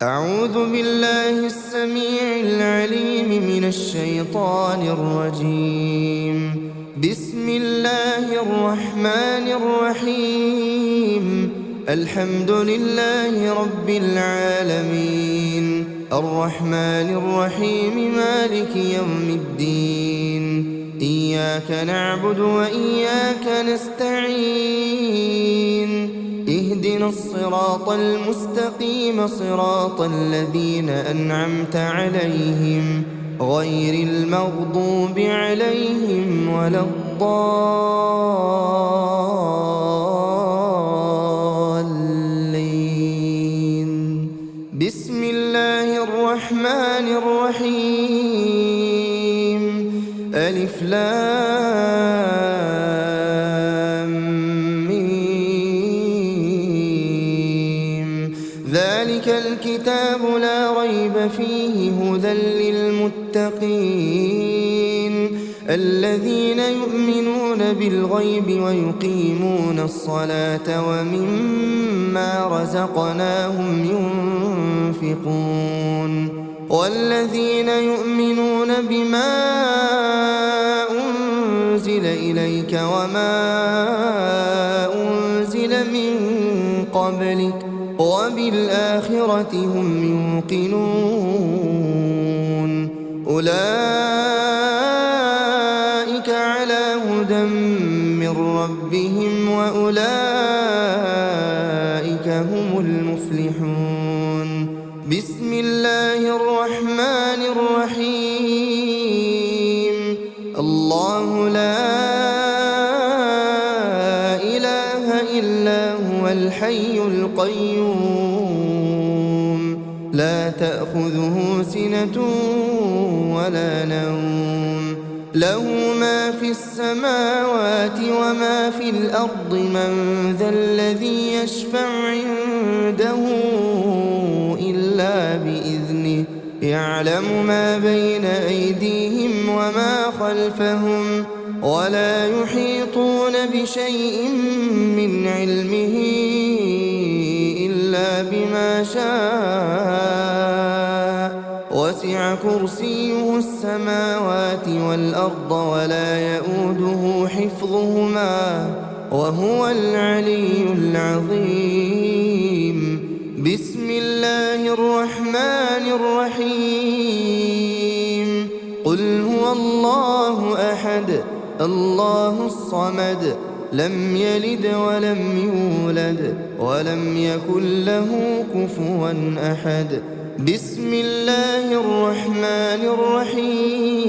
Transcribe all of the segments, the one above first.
أعوذ بالله السميع العليم من الشيطان الرجيم. بسم الله الرحمن الرحيم. الحمد لله رب العالمين، الرحمن الرحيم، مالك يوم الدين. إياك نعبد وإياك نستعين. اهدنا الصراط المستقيم، صراط الذين أنعمت عليهم غير المغضوب عليهم ولا الضالين. بسم الله الرحمن الرحيم. ألف لام ميم. ذلك الكتاب لا ريب فيه هدى للمتقين الذين يؤمنون بالغيب ويقيمون الصلاة ومما رزقناهم ينفقون والذين يؤمنون بما أنزل إليك وما أنزل من قبلك وبالآخرة هم يوقنون. أولئك على هدى من ربهم وأولئك هم المفلحون. بسم الله الرحمن الرحيم. الله لا إله إلا هو الحي القيوم، لا تأخذه سنة ولا نوم، له ما في السماوات وما في الأرض. من ذا الذي يشفع عنده إلا بإذنه، يعلم ما بين أيديهم وما خلفهم ولا يحيطون بشيء من علمه إلا بما شاء. وسع كرسيه السماوات والأرض ولا يؤوده حفظهما وهو العلي العظيم. بسم الله الرحمن الرحيم. قل هو الله أحد الله الصمد، لم يلد ولم يولد ولم يكن له كفوا أحد. بسم الله الرحمن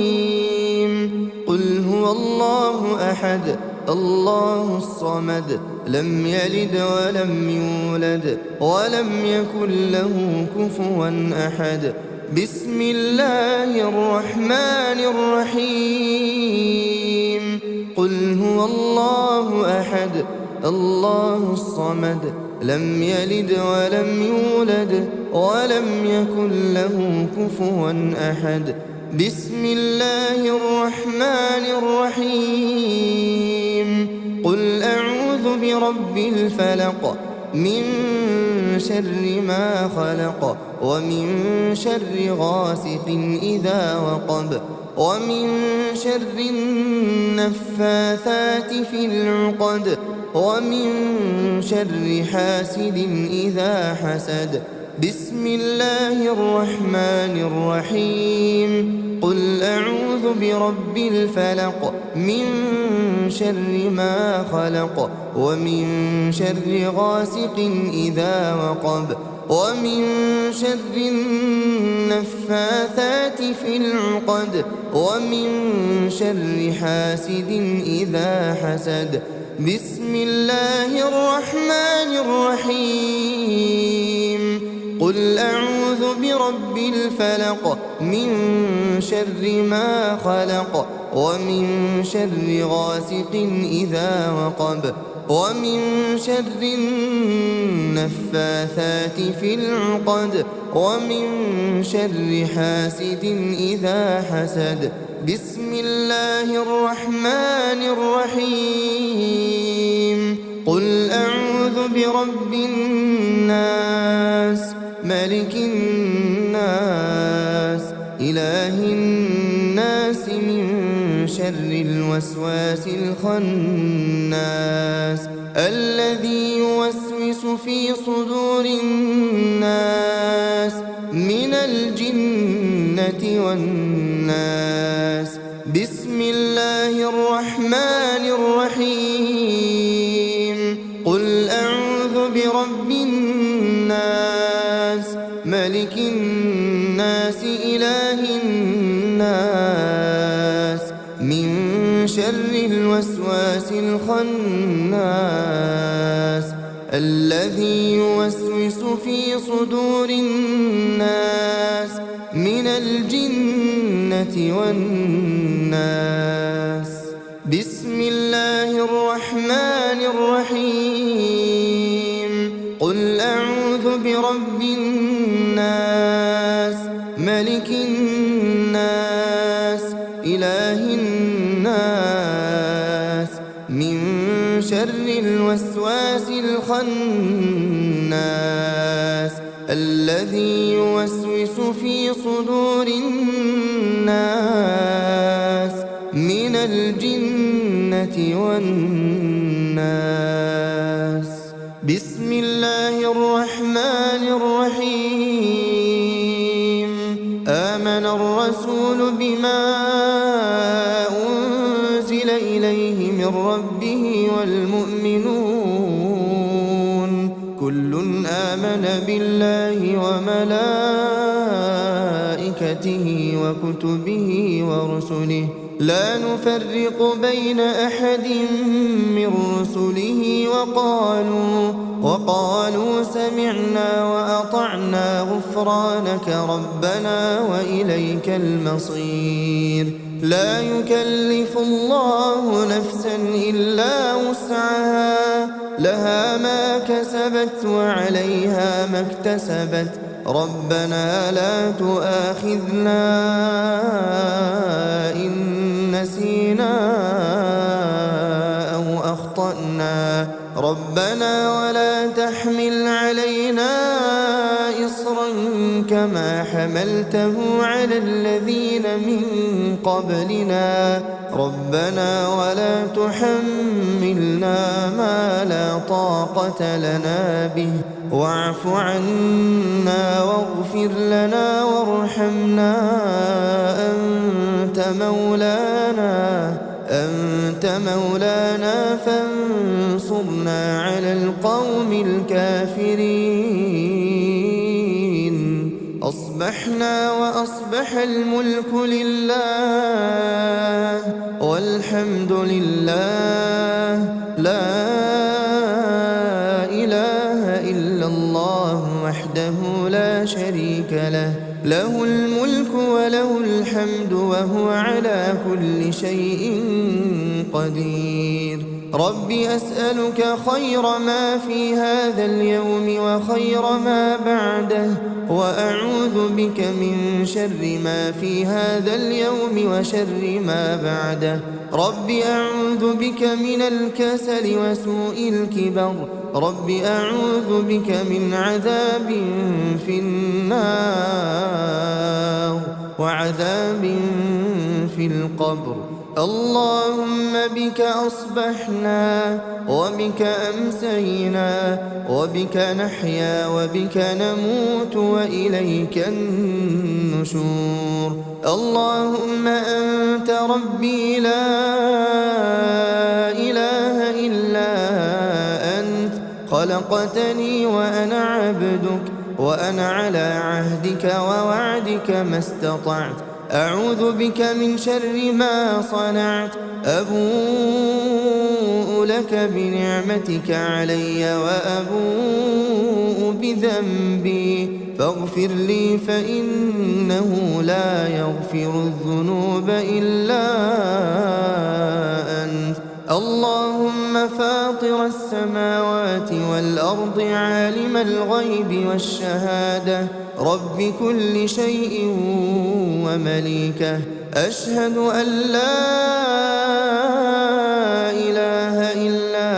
الرحيم. قل هو الله أحد الله الصمد، لم يلد ولم يولد ولم يكن له كفوا أحد. بسم الله الرحمن الرحيم. قل هو الله أحد الله الصمد، لم يلد ولم يولد ولم يكن له كفوا أحد. بسم الله الرحمن الرحيم. قل أعوذ برب الفلق، من شر ما خلق، ومن شر غاسق إذا وقب، ومن شر النفاثات في العقد، ومن شر حاسد إذا حسد. بسم الله الرحمن الرحيم. قل أعوذ برب الفلق، من شر ما خلق، ومن شر غاسق إذا وقب، ومن شر النفاثات في العقد، ومن شر حاسد إذا حسد. بسم الله الرحمن الرحيم. قل أعوذ برب الفلق، من شر ما خلق، ومن شر غاسق إذا وقب، ومن شر النفاثات في العقد، ومن شر حاسد إذا حسد. بسم الله الرحمن الرحيم. قل أعوذ برب الناس، ملك الناس إله الناس من شر الوسواس الخناس الذي يوسوس في صدور الناس من الجنة والناس. بسم الله الرحمن الرحيم. قل أعوذ برب الناس ملك الناس إله الناس من شر الوسواس الخناس الذي يوسوس في صدور الناس من الجنة والناس. بسم الله الرحمن الرحيم. قل أعوذ برب الناس ملك الناس إله الناس من شر الوسواس الخناس الذي يوسوس في صدور الناس من الجنة والناس. بسم الله الرحمن الرحيم. آمن الرسول بما أنزل إليه من ربه والمؤمنون كل آمن بالله وملائكته وكتبه ورسله لا نفرق بين أحد من رسله وقالوا سمعنا وأطعنا غفرانك ربنا وإليك المصير. لا يكلف الله نفسا إلا وسعها لها ما كسبت وعليها ما اكتسبت ربنا لا تؤاخذنا إن نسينا أو أخطأنا ربنا ولا تحمل علينا إصرا كما حملته على الذين من قبلنا ربنا ولا تحملنا ما لا طاقة لنا به واعف عنا واغفر لنا وارحمنا أنت مولانا فانصرنا على القوم الكافرين. أصبحنا وأصبح الملك لله والحمد لله لا إله إلا الله وحده لا شريك له له الملك وله الحمد وهو على كل شيء قدير. رب أسألك خير ما في هذا اليوم وخير ما بعده وأعوذ بك من شر ما في هذا اليوم وشر ما بعده. رب أعوذ بك من الكسل وسوء الكبر رب أعوذ بك من عذاب في النار وعذاب في القبر. اللهم بك أصبحنا وبك أمسينا وبك نحيا وبك نموت وإليك النشور. اللهم أنت ربي لا إله إلا أنت خلقتني وأنا عبدك وأنا على عهدك ووعدك ما استطعت. أعوذ بك من شر ما صنعت. أبوء لك بنعمتك علي وأبوء بذنبي فاغفر لي فإنه لا يغفر الذنوب إلا أنت. اللهم فاطر السماوات والأرض عالم الغيب والشهادة رب كل شيء ومليكه أشهد أن لا إله إلا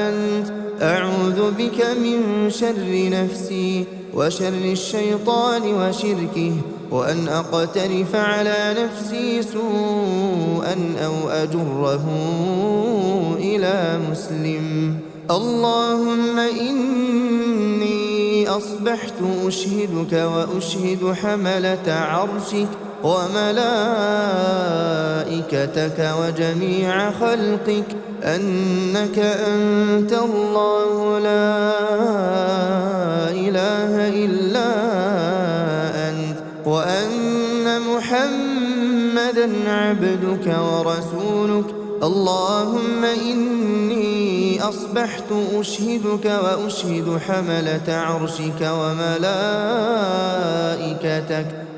أنت. أعوذ بك من شر نفسي وشر الشيطان وشركه، وأن أقترف على نفسي سوءا أو أجره إلى مسلم. اللهم إني أصبحت أشهدك وأشهد حملة عرشك وملائكتك وجميع خلقك أنك أنت الله لا إله إلا أنت، وأن محمدًا عبدك ورسولك. اللهم إني أصبحت أشهدك وأشهد حملة عرشك وملائكتك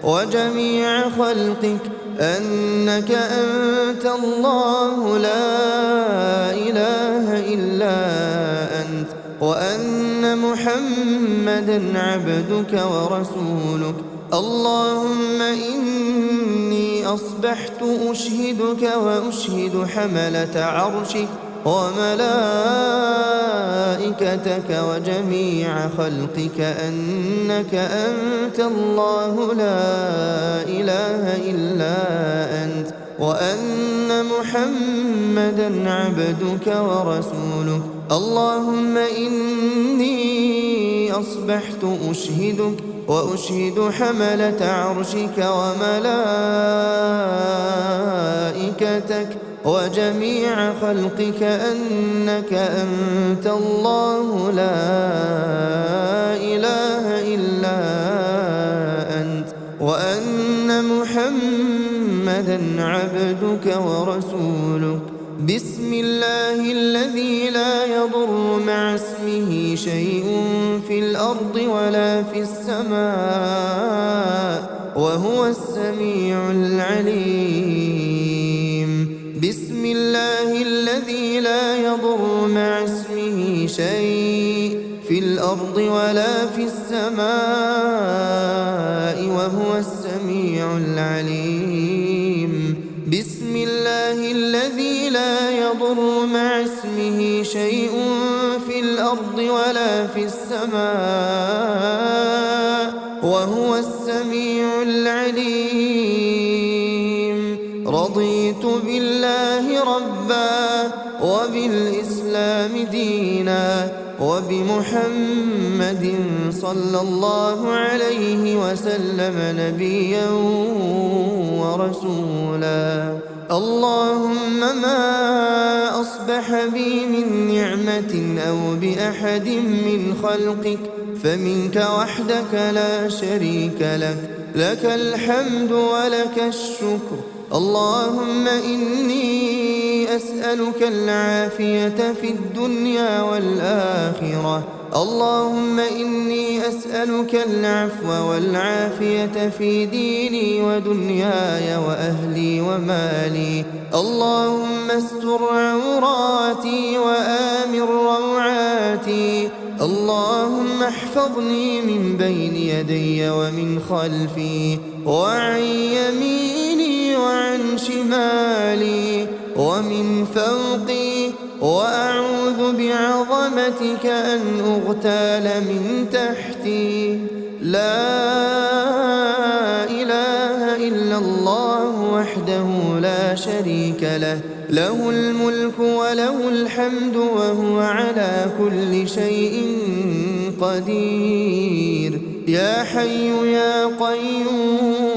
وجميع خلقك أنك أنت الله لا إله إلا أنت، وأن محمدًا عبدك ورسولك. اللهم إني أصبحت أشهدك وأشهد حملة عرشك وملائكتك وجميع خلقك أنك أنت الله لا إله إلا أنت، وأن محمدًا عبدك ورسولك. اللهم إني أصبحت أشهدك وأشهد حملة عرشك وملائكتك وجميع خلقك أنك أنت الله لا إله إلا أنت، وأن محمدًا عبدك ورسولك. بسم الله الذي لا يضر مع اسمه شيء في الأرض ولا في السماء وهو السميع العليم. بسم الله الذي لا يضر مع اسمه شيء في الأرض ولا في السماء وهو السميع العليم. بسم الله الذي لا يضر مع اسمه شيء في الأرض ولا في السماء وهو السميع العليم. رضيت بالله ربا وبالإسلام دينا وبمحمد صلى الله عليه وسلم نبيا ورسولا. اللهم ما أصبح بي من نعمة أو بأحد من خلقك فمنك وحدك لا شريك لك، لك الحمد ولك الشكر. اللهم إني أسألك العافية في الدنيا والآخرة. اللهم إني أسألك العفو والعافية في ديني ودنياي وأهلي ومالي. اللهم استر عوراتي وآمن روعاتي. اللهم احفظني من بين يدي ومن خلفي وعن يميني وعن شمالي ومن فوقي، وأعوذ بعظمتك أن أغتال من تحتي. لا إله إلا الله وحده لا شريك له، له الملك وله الحمد وهو على كل شيء قدير. يا حي يا قيوم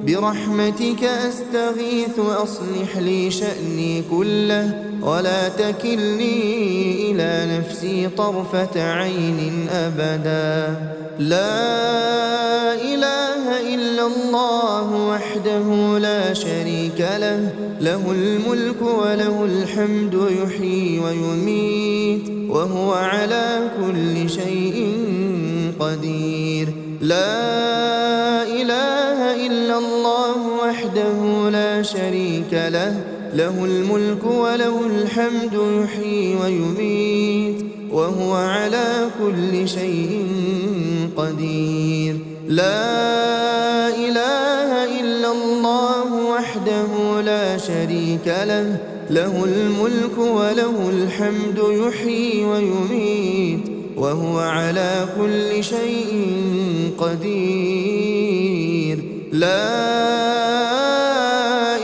برحمتك أستغيث أصلح لي شأني كله ولا تكلني إلى نفسي طرفة عين أبدا. لا إله إلا الله وحده لا شريك له، له الملك وله الحمد يحيي ويميت وهو على كل شيء قدير. لا إله إلا الله وحده لا شريك له، له الملك وله الحمد يحيي ويميت وهو على كل شيء قدير. لا إله إلا الله وحده لا شريك له، له الملك وله الحمد يحيي ويميت وهو على كل شيء قدير. لا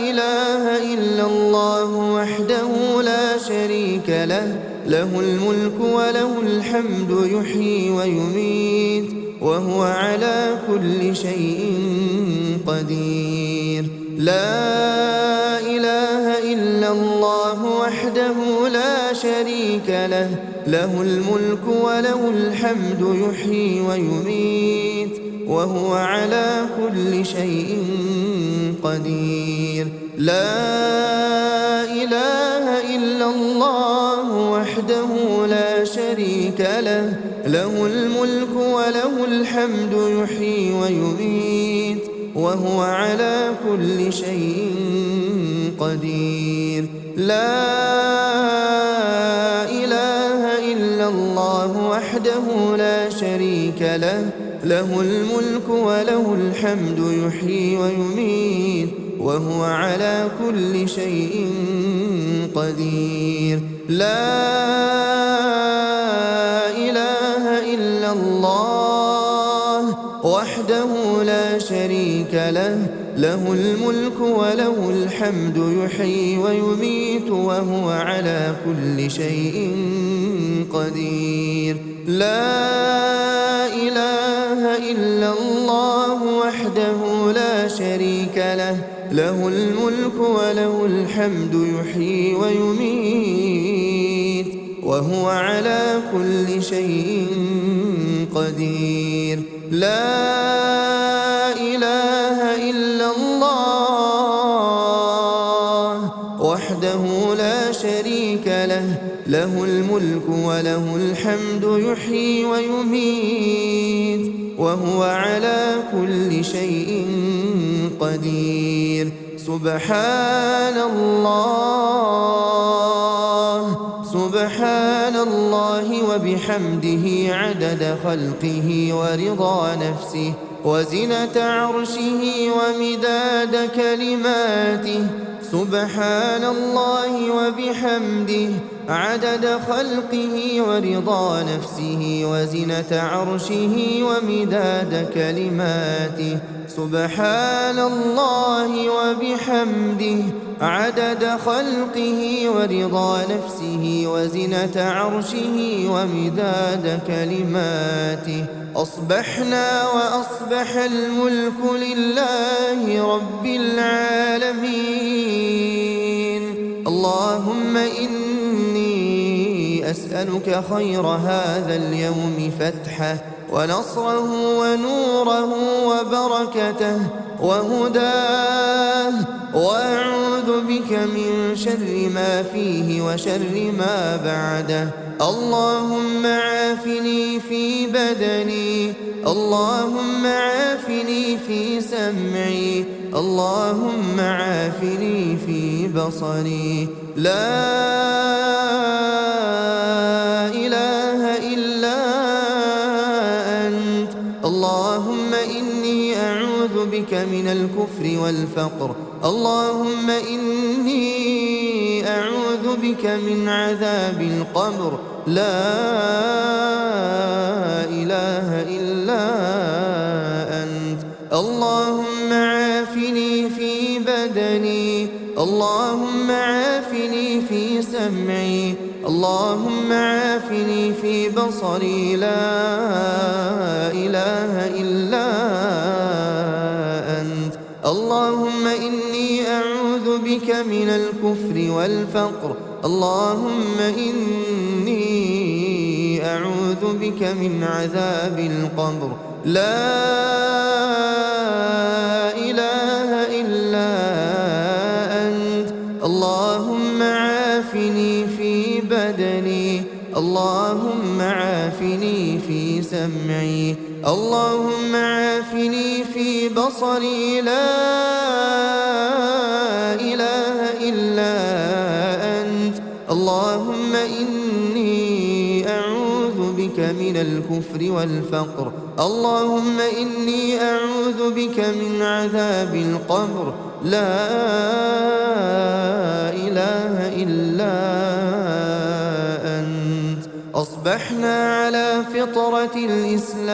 إله إلا الله وحده لا شريك له، له الملك وله الحمد يحيي ويميت وهو على كل شيء قدير. لا إله إلا الله وحده لا شريك له، له الملك وله الحمد يحيي ويميت وهو على كل شيء قدير. لا إله إلا الله وحده لا شريك له، له الملك وله الحمد يحيي ويميت وهو على كل شيء قدير. لا إله إلا الله وحده لا شريك له، له الملك وله الحمد يحيي ويميت وهو على كل شيء قدير. لا إله إلا الله وحده لا شريك له، له الملك وله الحمد يحيي ويميت وهو على كل شيء قدير. لا إله إلا الله وحده لا شريك له، له الملك وله الحمد يحيي ويميت وهو على كل شيء قدير. لا إله إلا الله وحده لا شريك له، له الملك وله الحمد يحيي ويميت وهو على كل شيء قدير. سبحان الله، سبحان الله وبحمده عدد خلقه ورضا نفسه وزنة عرشه ومداد كلماته. سبحان الله وبحمده عدد خلقه ورضا نفسه وزنة عرشه ومداد كلماته. سبحان الله وبحمده عدد خلقه ورضا نفسه وزنة عرشه ومداد كلماته. أصبحنا وأصبح الملك لله رب العالمين. اللهم إني أسألك خير هذا اليوم فتحه ونصره ونوره وبركته وهداه، وأعوذ بك من شر ما فيه وشر ما بعده. اللهم عافني في بدني، اللهم عافني في سمعي، اللهم عافني في بصري. لا إله إلا أنت. اللهم إني أعوذ بك من الكفر والفقر، اللهم إني أعوذ بك من عذاب القبر. لا إله إلا أنت. اللهم عافني في بدني، اللهم عافني في سمعي، اللهم عافني في بصري. لا إله إلا أنت. اللهم إني أعوذ بك من الكفر والفقر، اللهم إني أعوذ بك من عذاب القبر. لا إله إلا أنت. اللهم عافني في بدني، اللهم عافني في سمعي، اللهم عافني في بصري. لا إله إلا أنت. اللهم إني أعوذ بك من الكفر والفقر، اللهم إني أعوذ بك من عذاب القبر. لا إله إلا أنت. أصبحنا على فطرة الإسلام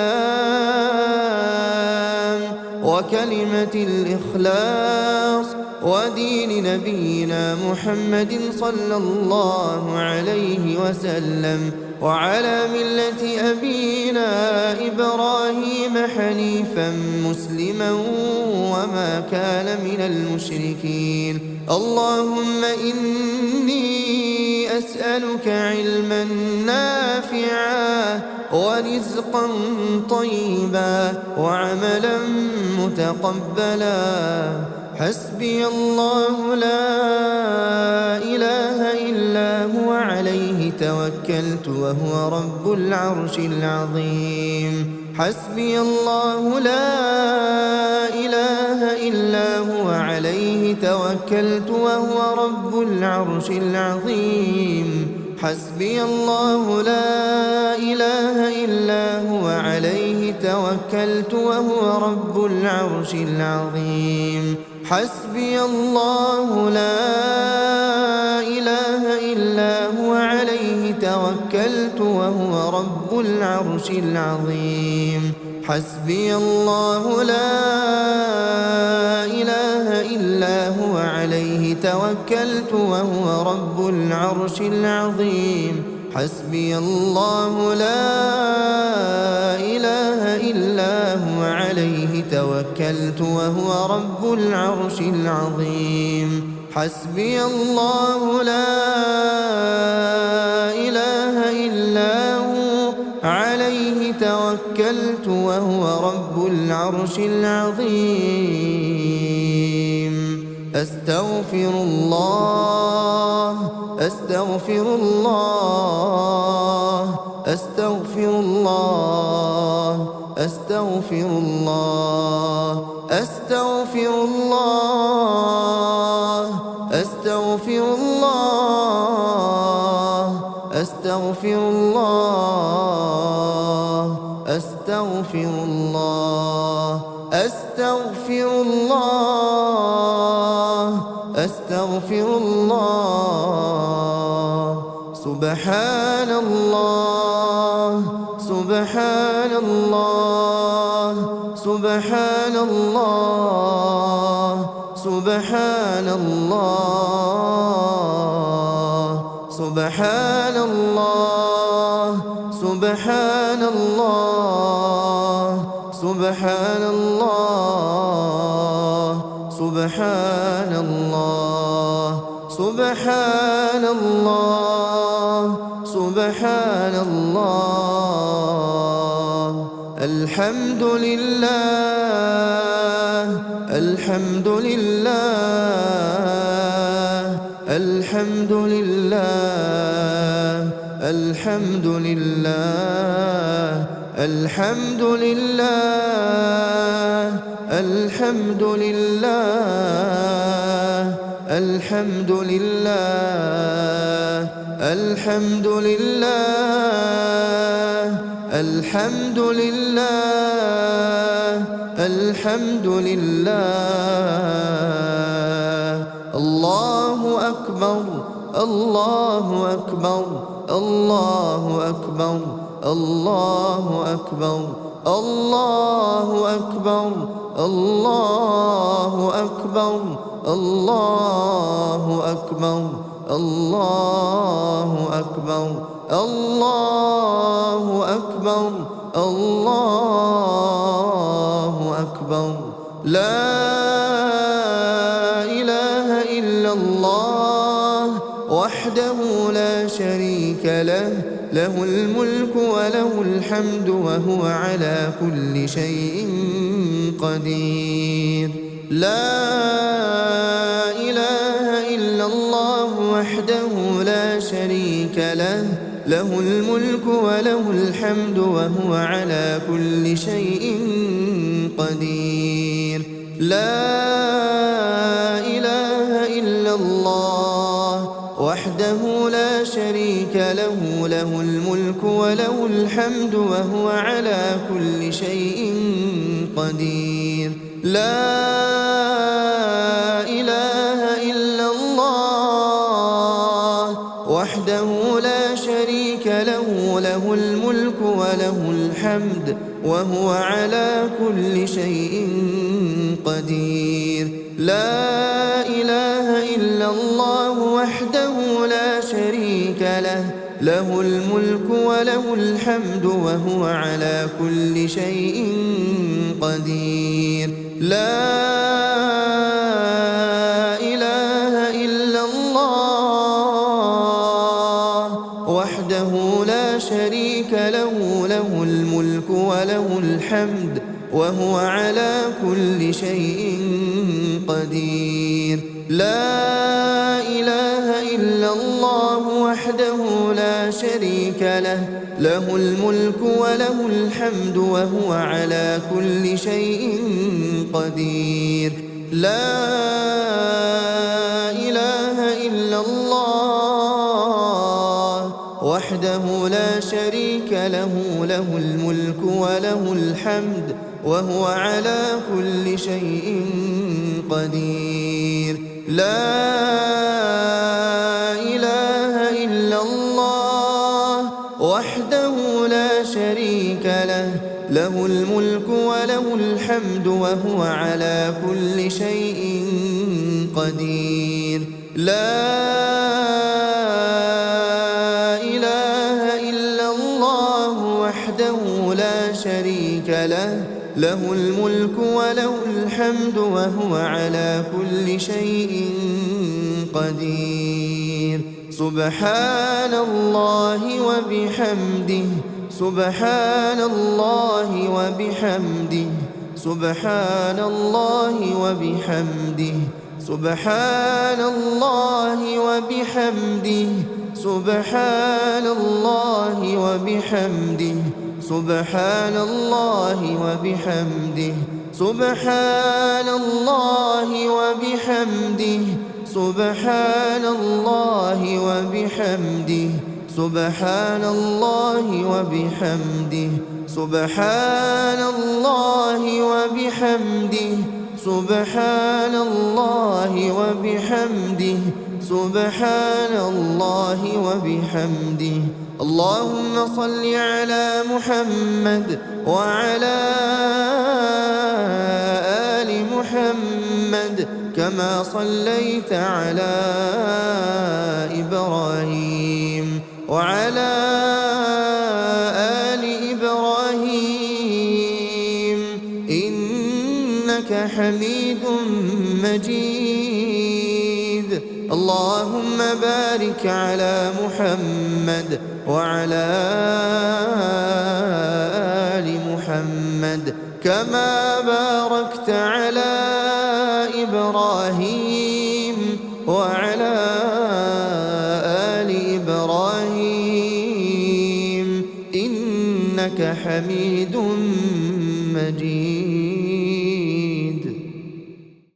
وكلمة الإخلاص ودين نبينا محمد صلى الله عليه وسلم، وعلى ملة أبينا إبراهيم حنيفا مسلما وما كان من المشركين. اللهم إني أسألك علما نافعا ورزقا طيبا وعملا متقبلا. حسبي الله لا إله إلا هو عليه توكلت وهو رب العرش العظيم. حسبي الله لا إله إلا هو عليه توكلت وهو رب العرش العظيم. حسبي الله لا إله إلا هو عليه توكلت وهو رب العرش العظيم. حسبي الله لا إله إلا هو عليه توكلت وهو رب العرش العظيم. حسبي الله لا إله إلا هو عليه توكلت وهو رب العرش العظيم. حسبي الله لا إله إلا هو عليه توكلت وهو رب العرش العظيم. حسبي الله لا إله إلا هو عليه توكلت وهو رب العرش العظيم. أستغفر الله أستغفر الله أستغفر الله أستغفر الله أستغفر الله أستغفر الله أستغفر الله أستغفر الله أستغفر الله أستغفر الله. سبحان الله سبحان الله سبحان الله سبحان الله سبحان الله سبحان الله سبحان الله سبحان الله سبحان الله سبحان الله. الحمد لله الحمد لله الحمد لله الحمد لله الحمد لله الحمد لله الحمد لله الحمد لله الحمد لله الحمد لله. الله أكبر الله أكبر الله أكبر الله أكبر الله أكبر الله أكبر الله أكبر الله أكبر الله أكبر الله أكبر. لا إله إلا الله وحده لا شريك له، له الملك وله الحمد وهو على كل شيء قدير. لا إله إلا الله وحده لا شريك له، له الملك وله الحمد وهو على كل شيء قدير. لا إله إلا الله وحده لا شريك له، له الملك وله الحمد وهو على كل شيء قدير. لا إله إلا الله وحده لا شريك له، الحمد وهو على كل شيء قدير. لا إله إلا الله وحده لا شريك له، له الملك وله الحمد وهو على كل شيء قدير. لا إله إلا الله وحده لا شريك له، له الملك وله الحمد وهو على كل شيء قدير. لا إله إلا الله وحده لا شريك له، له الملك وله الحمد وهو على كل شيء قدير. لا إله إلا الله وحده لا شريك له، له الملك وله الحمد وهو على كل شيء قدير. لا إله إلا الله وحده لا شريك له، له الملك وله الحمد وهو على كل شيء قدير. لا إله إلا الله وحده لا شريك له، له الملك وله الحمد وهو على كل شيء قدير. سبحان الله وبحمده، سبحان الله وبحمده، سبحان الله وبحمده، سبحان الله وبحمده، سبحان الله وبحمده، سبحان الله وبحمده، سبحان الله وبحمده، سبحان الله وبحمده، سبحان الله وبحمده، سبحان الله وبحمده، سبحان الله وبحمده، سبحان الله وبحمده. اللهم صل على محمد وعلى آل محمد كما صليت على إبراهيم وعلى آل إبراهيم إنك حميد مجيد. اللهم بارك على محمد وعلى آل محمد كما باركت على إبراهيم وعلى آل إبراهيم إنك حميد مجيد.